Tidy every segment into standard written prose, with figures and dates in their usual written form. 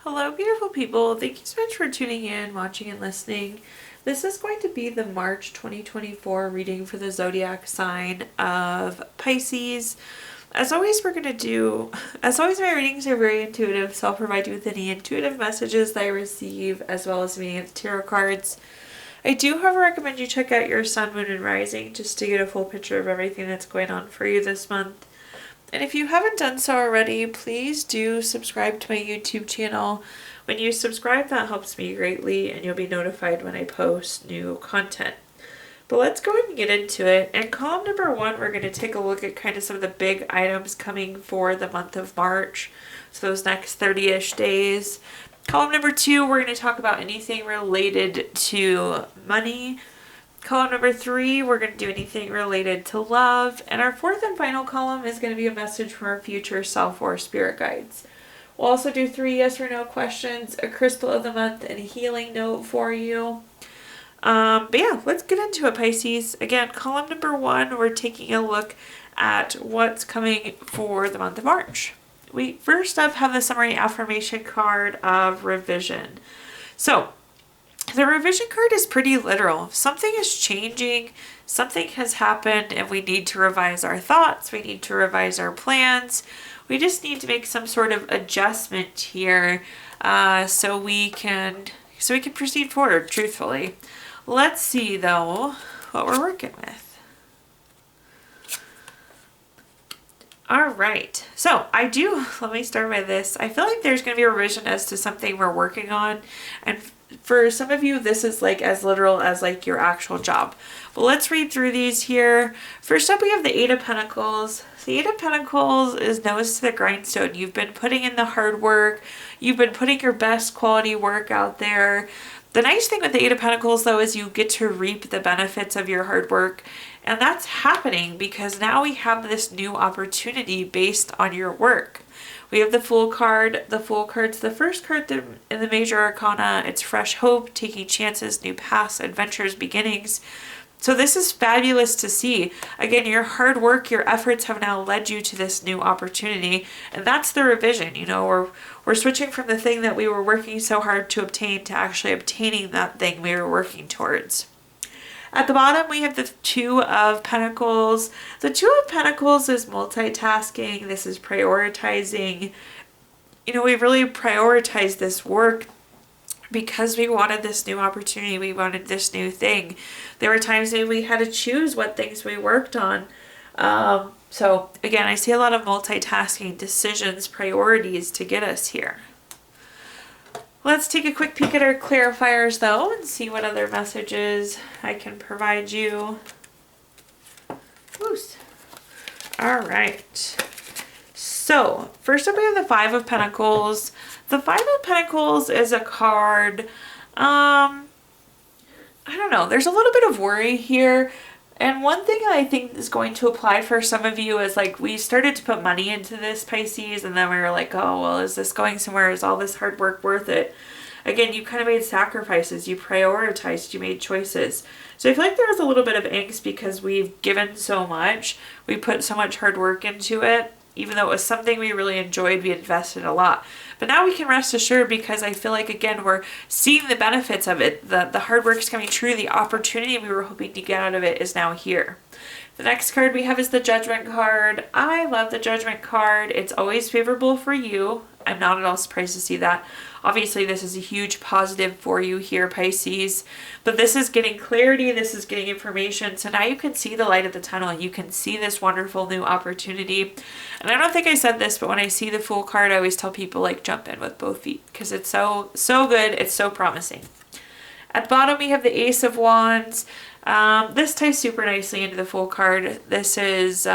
Hello, beautiful people. Thank you so much for tuning in, watching, and listening. This is going to be the March 2024 reading for the zodiac sign of Pisces. As always, my readings are very intuitive, so I'll provide you with any intuitive messages that I receive, as well as meaning of the tarot cards. I do, however, recommend you check out your sun, moon, and rising just to get a full picture of everything that's going on for you this month. And if you haven't done so already, please do subscribe to my YouTube channel. When you subscribe, that helps me greatly, and you'll be notified when I post new content. But let's go ahead and get into it. In column number 1, we're going to take a look at kind of some of the big items coming for the month of March. So those next 30-ish days. Column number 2, we're going to talk about anything related to money. Column number 3, we're going to do anything related to love. And our fourth and final column is going to be a message from our future self or spirit guides. We'll also do 3 yes or no questions, a crystal of the month, and a healing note for you. But yeah, let's get into it, Pisces. Again, column number 1, we're taking a look at what's coming for the month of March. We first up have the summary affirmation card of revision. So, the revision card is pretty literal. Something is changing, something has happened, and we need to revise our thoughts, we need to revise our plans. We just need to make some sort of adjustment here so we can proceed forward, truthfully. Let's see, though, what we're working with. All right, so let me start by this. I feel like there's going to be a revision as to something we're working on, and for some of you, this is like as literal as like your actual job. But let's read through these here. First up, we have the 8 of Pentacles. The 8 of Pentacles is nose to the grindstone. You've been putting in the hard work. You've been putting your best quality work out there. The nice thing with the 8 of Pentacles, though, is you get to reap the benefits of your hard work. And that's happening because now we have this new opportunity based on your work. We have the Fool card. The Fool card's the first card in the Major Arcana. It's fresh hope, taking chances, new paths, adventures, beginnings. So this is fabulous to see. Again, your hard work, your efforts have now led you to this new opportunity. And that's the revision. You know, we're switching from the thing that we were working so hard to obtain to actually obtaining that thing we were working towards. At the bottom, we have the 2 of Pentacles. The 2 of Pentacles is multitasking. This is prioritizing. You know, we really prioritized this work because we wanted this new opportunity. We wanted this new thing. There were times that we had to choose what things we worked on. So again, I see a lot of multitasking, decisions, priorities to get us here. Let's take a quick peek at our clarifiers, though, and see what other messages I can provide you. Whoosh. All right. So, first up, we have the 5 of Pentacles. The 5 of Pentacles is a card, I don't know, there's a little bit of worry here. And one thing I think is going to apply for some of you is like we started to put money into this, Pisces, and then we were like, oh, well, is this going somewhere? Is all this hard work worth it? Again, you kind of made sacrifices, you prioritized, you made choices. So I feel like there was a little bit of angst because we've given so much, we put so much hard work into it. Even though it was something we really enjoyed, we invested a lot. But now we can rest assured because I feel like, again, we're seeing the benefits of it. The hard work is coming true. The opportunity we were hoping to get out of it is now here. The next card we have is the Judgment card. I love the Judgment card. It's always favorable for you. I'm not at all surprised to see that. Obviously, this is a huge positive for you here, Pisces. But this is getting clarity. This is getting information. So now you can see the light at the tunnel. You can see this wonderful new opportunity. And I don't think I said this, but when I see the Fool card, I always tell people, like, jump in with both feet. Because it's so good. It's so promising. At the bottom, we have the Ace of Wands. This ties super nicely into the Fool card. This is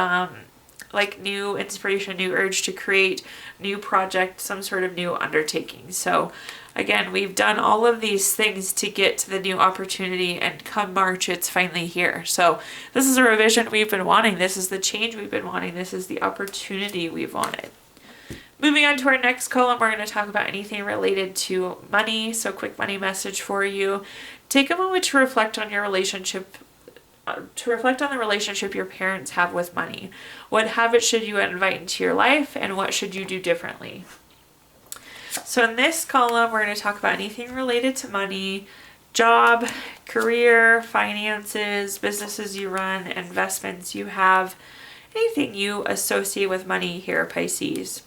like new inspiration, new urge to create, new project, some sort of new undertaking. So again, we've done all of these things to get to the new opportunity, and come March, it's finally here. So this is a revision we've been wanting. This is the change we've been wanting. This is the opportunity we've wanted. Moving on to our next column, we're going to talk about anything related to money. So quick money message for you. Take a moment to reflect on your relationship the relationship your parents have with money. What habits should you invite into your life, and what should you do differently? So in this column, we're going to talk about anything related to money, job, career, finances, businesses you run, investments you have, anything you associate with money here, Pisces.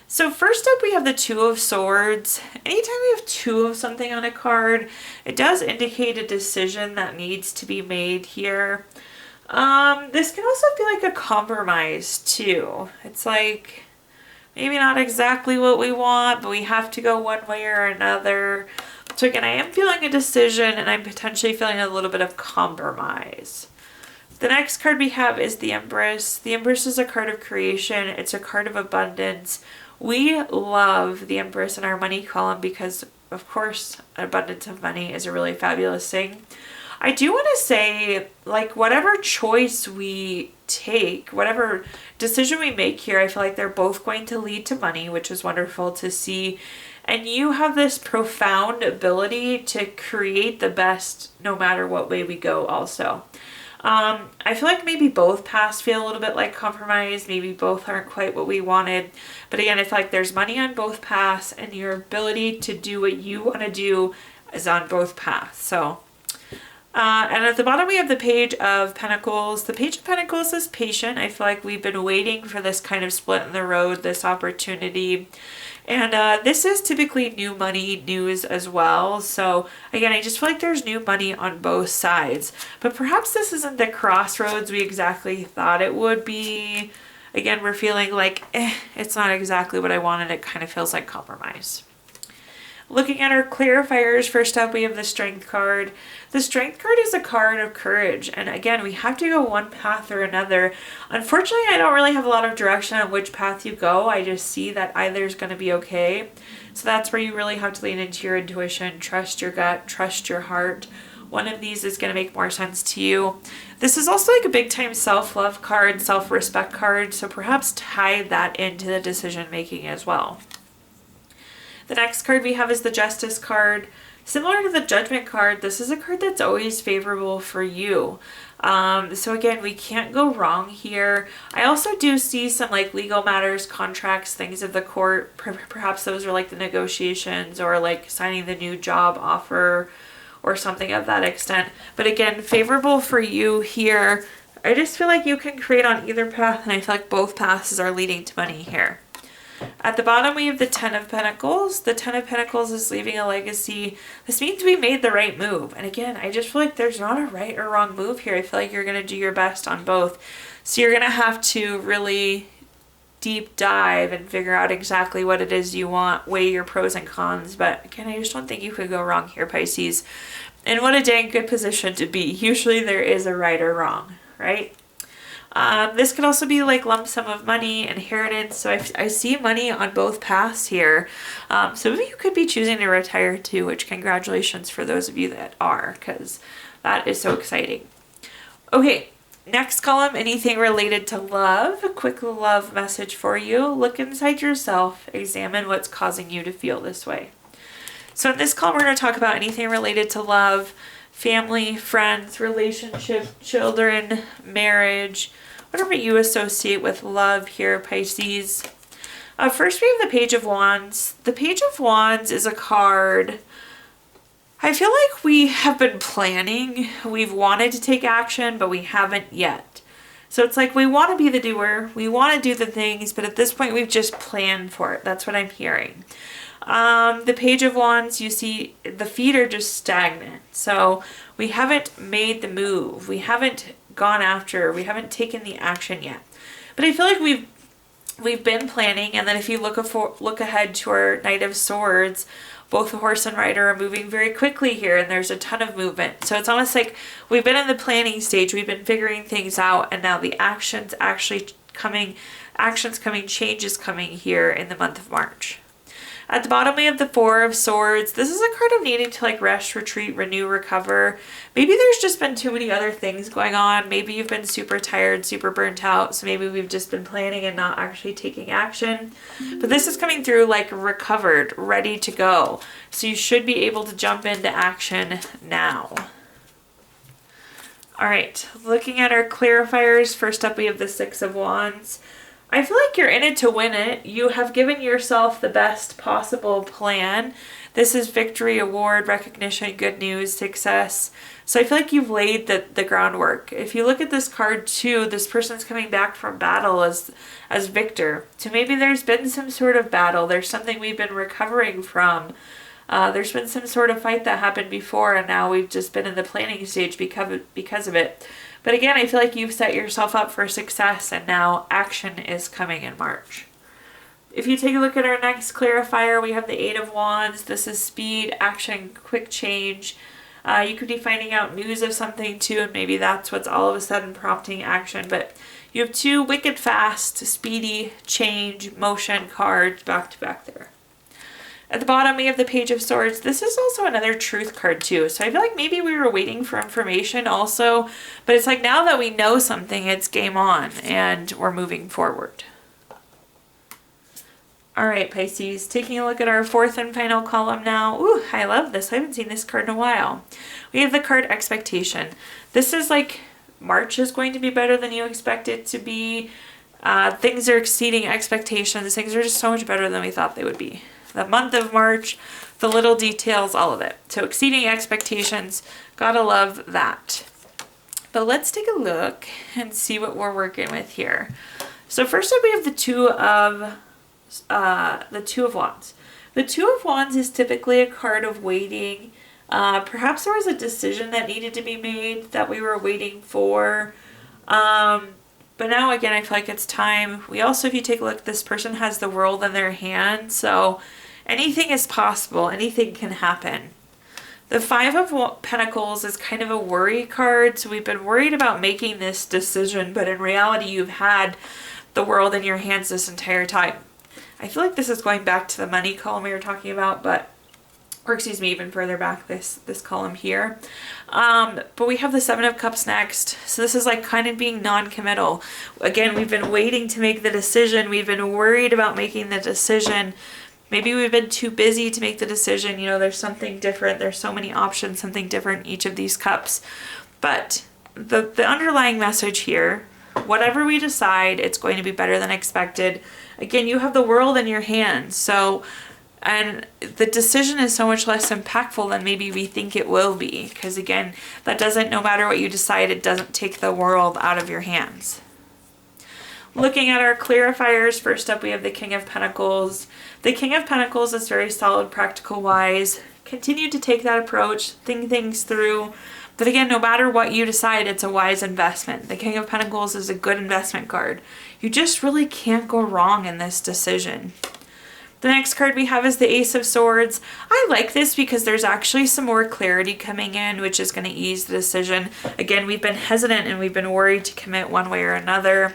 So first up, we have the Two of Swords. Anytime we have two of something on a card, it does indicate a decision that needs to be made here. This can also feel like a compromise too. It's like maybe not exactly what we want, but we have to go one way or another. So again, I am feeling a decision and I'm potentially feeling a little bit of compromise. The next card we have is the Empress. The Empress is a card of creation. It's a card of abundance. We love the Empress in our money column because, of course, abundance of money is a really fabulous thing. I do want to say, like, whatever choice we take, whatever decision we make here, I feel like they're both going to lead to money, which is wonderful to see. And you have this profound ability to create the best no matter what way we go also. I feel like maybe both paths feel a little bit like compromise. Maybe both aren't quite what we wanted. But again, I feel like there's money on both paths and your ability to do what you want to do is on both paths. So, and at the bottom we have the Page of Pentacles. The Page of Pentacles is patient. I feel like we've been waiting for this kind of split in the road, this opportunity. And this is typically new money news as well. So again, I just feel like there's new money on both sides. But perhaps this isn't the crossroads we exactly thought it would be. Again, we're feeling like, it's not exactly what I wanted. It kind of feels like compromise. Looking at our clarifiers, first up we have the Strength card. The Strength card is a card of courage. And again, we have to go one path or another. Unfortunately, I don't really have a lot of direction on which path you go. I just see that either is going to be okay. So that's where you really have to lean into your intuition, trust your gut, trust your heart. One of these is going to make more sense to you. This is also like a big time self-love card, self-respect card. So perhaps tie that into the decision making as well. The next card we have is the Justice card. Similar to the Judgment card, this is a card that's always favorable for you. So again, we can't go wrong here. I also do see some like legal matters, contracts, things of the court. Perhaps those are like the negotiations or like signing the new job offer or something of that extent. But again, favorable for you here. I just feel like you can create on either path, and I feel like both paths are leading to money here. At the bottom, we have the Ten of Pentacles. The Ten of Pentacles is leaving a legacy. This means we made the right move. And again, I just feel like there's not a right or wrong move here. I feel like you're going to do your best on both. So you're going to have to really deep dive and figure out exactly what it is you want, weigh your pros and cons. But again, I just don't think you could go wrong here, Pisces. And what a dang good position to be. Usually there is a right or wrong, right? This could also be like lump sum of money, inheritance. So I see money on both paths here. Some of you could be choosing to retire too, which congratulations for those of you that are, because that is so exciting. Okay, next column, anything related to love. A quick love message for you. Look inside yourself. Examine what's causing you to feel this way. So in this column, we're going to talk about anything related to love, family, friends, relationship, children, marriage, whatever you associate with love here, Pisces. First, we have the Page of Wands. The Page of Wands is a card. I feel like we have been planning. We've wanted to take action, but we haven't yet. So it's like we want to be the doer. We want to do the things, but at this point, we've just planned for it. That's what I'm hearing. The Page of Wands, you see the feet are just stagnant. So we haven't made the move. We haven't gone after, we haven't taken the action yet. But I feel like we've been planning, and then if you look ahead to our Knight of Swords, both the horse and rider are moving very quickly here, and there's a ton of movement. So it's almost like we've been in the planning stage, we've been figuring things out, and now the actions coming, changes coming here in the month of March. At the bottom, we have the Four of Swords. This is a card of needing to like rest, retreat, renew, recover. Maybe there's just been too many other things going on. Maybe you've been super tired, super burnt out. So maybe we've just been planning and not actually taking action. But this is coming through like recovered, ready to go. So you should be able to jump into action now. All right, looking at our clarifiers. First up, we have the Six of Wands. I feel like you're in it to win it. You have given yourself the best possible plan. This is victory, award, recognition, good news, success. So I feel like you've laid the groundwork. If you look at this card too, this person's coming back from battle as victor. So maybe there's been some sort of battle. There's something we've been recovering from. There's been some sort of fight that happened before, and now we've just been in the planning stage because of it. But again, I feel like you've set yourself up for success, and now action is coming in March. If you take a look at our next clarifier, we have the Eight of Wands. This is speed, action, quick change. You could be finding out news of something too, and maybe that's what's all of a sudden prompting action. But you have two wicked fast, speedy, change, motion cards back to back there. At the bottom, we have the Page of Swords. This is also another truth card too. So I feel like maybe we were waiting for information also, but it's like now that we know something, it's game on and we're moving forward. All right, Pisces, taking a look at our fourth and final column now. Ooh, I love this. I haven't seen this card in a while. We have the card Expectation. This is like March is going to be better than you expect it to be. Things are exceeding expectations. Things are just so much better than we thought they would be. The month of March, the little details, all of it. So exceeding expectations, gotta love that. But let's take a look and see what we're working with here. So first up, we have the Two of Wands. The Two of Wands is typically a card of waiting. Perhaps there was a decision that needed to be made that we were waiting for. But now again, I feel like it's time. We also, if you take a look, this person has the world in their hand. So anything is possible. Anything can happen. The Five of Pentacles is kind of a worry card. So we've been worried about making this decision, but in reality, you've had the world in your hands this entire time. I feel like this is going back to the money column we were talking about, or excuse me, even further back, this column here. But we have the Seven of Cups next. So this is like kind of being non-committal. Again, we've been waiting to make the decision. We've been worried about making the decision. Maybe we've been too busy to make the decision. You know, there's something different. There's so many options, something different in each of these cups. But the underlying message here, whatever we decide, it's going to be better than expected. Again, you have the world in your hands. So, and the decision is so much less impactful than maybe we think it will be. Because again, that doesn't, no matter what you decide, it doesn't take the world out of your hands. Looking at our clarifiers, first up we have the King of Pentacles. The King of Pentacles is very solid, practical wise. Continue to take that approach, think things through. But again, no matter what you decide, it's a wise investment. The King of Pentacles is a good investment card. You just really can't go wrong in this decision. The next card we have is the Ace of Swords. I like this because there's actually some more clarity coming in, which is going to ease the decision. Again, we've been hesitant and we've been worried to commit one way or another.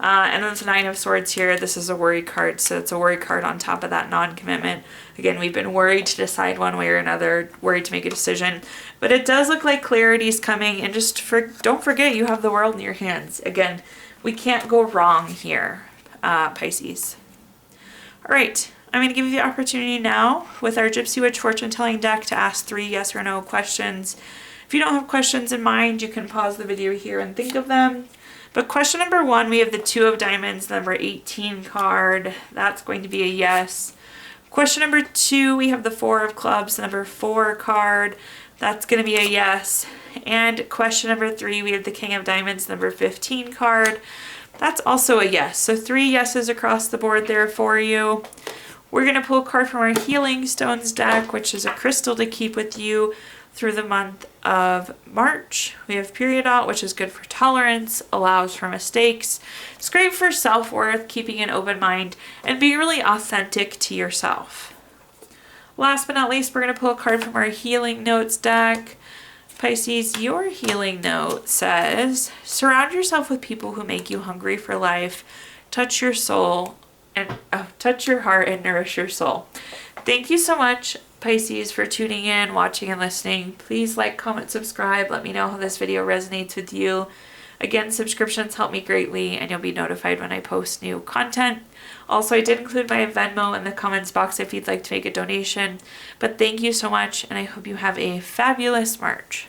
And then the Nine of Swords here, this is a worry card, so it's a worry card on top of that non-commitment. Again, we've been worried to decide one way or another, worried to make a decision. But it does look like clarity is coming, and just don't forget you have the world in your hands. Again, we can't go wrong here, Pisces. All right, I'm going to give you the opportunity now with our Gypsy Witch Fortune Telling deck to ask 3 yes or no questions. If you don't have questions in mind, you can pause the video here and think of them. But question number 1, we have the Two of Diamonds, number 18 card. That's going to be a yes. Question number 2, we have the Four of Clubs, number 4 card. That's going to be a yes. And question number 3, we have the King of Diamonds, number 15 card. That's also a yes. So 3 yeses across the board there for you. We're going to pull a card from our Healing Stones deck, which is a crystal to keep with you through the month of March. We have Periodot, which is good for tolerance, allows for mistakes. It's great for self-worth, keeping an open mind, and being really authentic to yourself. Last but not least, we're going to pull a card from our Healing Notes deck. Pisces, your healing note says, surround yourself with people who make you hungry for life, touch your soul, and touch your heart and nourish your soul. Thank you so much, Pisces, for tuning in, watching, and listening. Please like, comment, subscribe. Let me know how this video resonates with you. Again, subscriptions help me greatly, and you'll be notified when I post new content. Also, I did include my Venmo in the comments box if you'd like to make a donation. But thank you so much, and I hope you have a fabulous March.